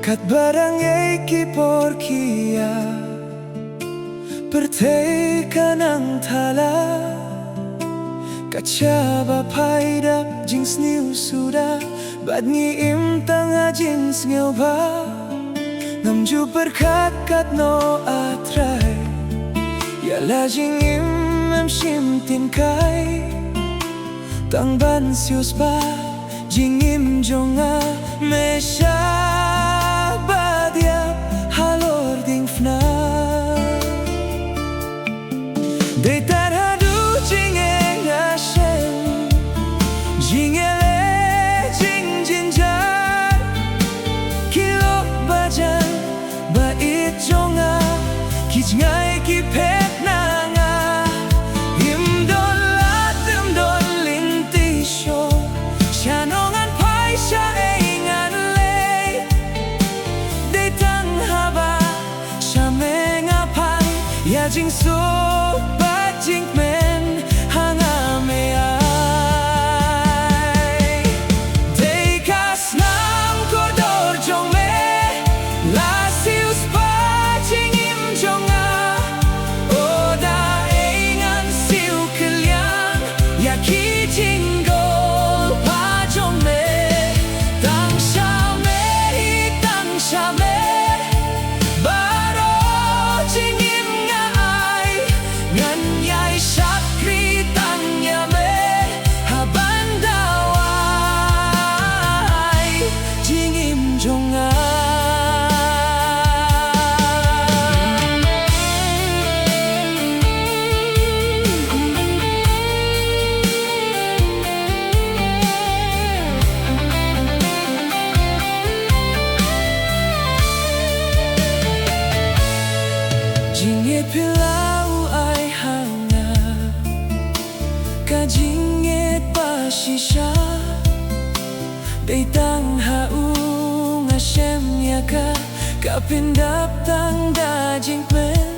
Kat barangay kiporkia Pertay ka ng tala Kachaba paidap jings niu suda Bad ngi im tanga jins ngeu ba Ngamju berkat no atrai Yala jing im shim tin kai Tang ban sius ba jing im jonga me sha Dei taradu jingeng Hashem Jingele jing jinjar Kilo bajan bait jonga Kijngai ki pet nanga Imdolat lintisyo Shanongan pai sha eingan lei Dei tang haba Shamengapai Ya jing so Jing men hanga me ai Dei kas nam kodor jong me La sius pa jing im jonga Oda eingan siu keliang Ya ki jing gol pa jong me Tang sha me hi tang sha me Baro jing im nga ai Ngan Sakri tanya me habandawai jingim jonga jinge pilau ai hanga Kajinget pasisha Dei tang haung Hashem yaka Kapindap tang dajing pen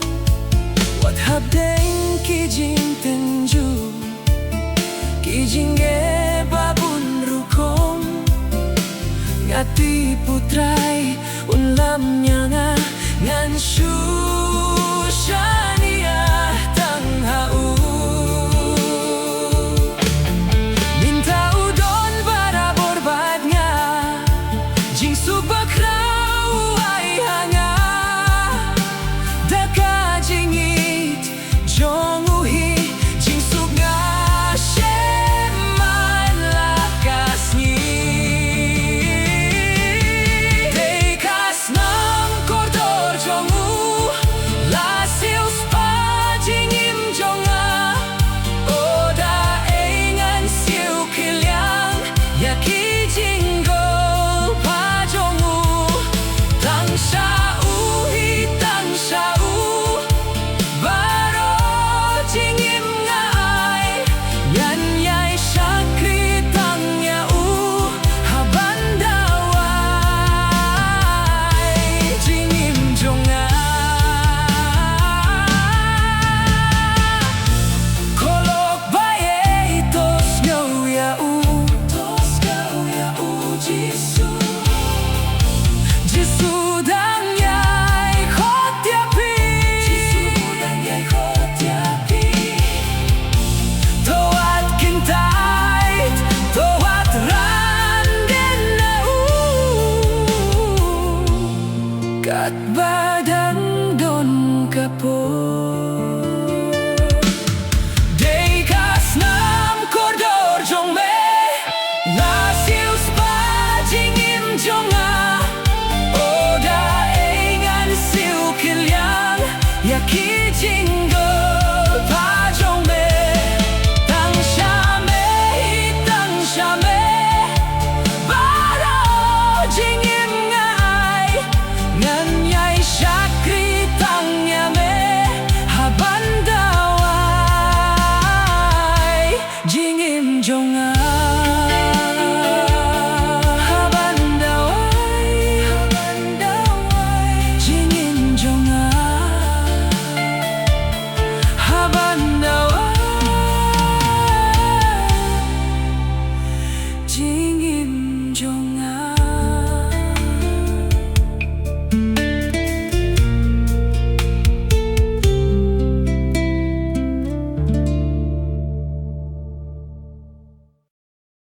Wat hab deng kijing tenju Kijing e babun rukom Ngati putrai Unlam nyanga Ngan shushan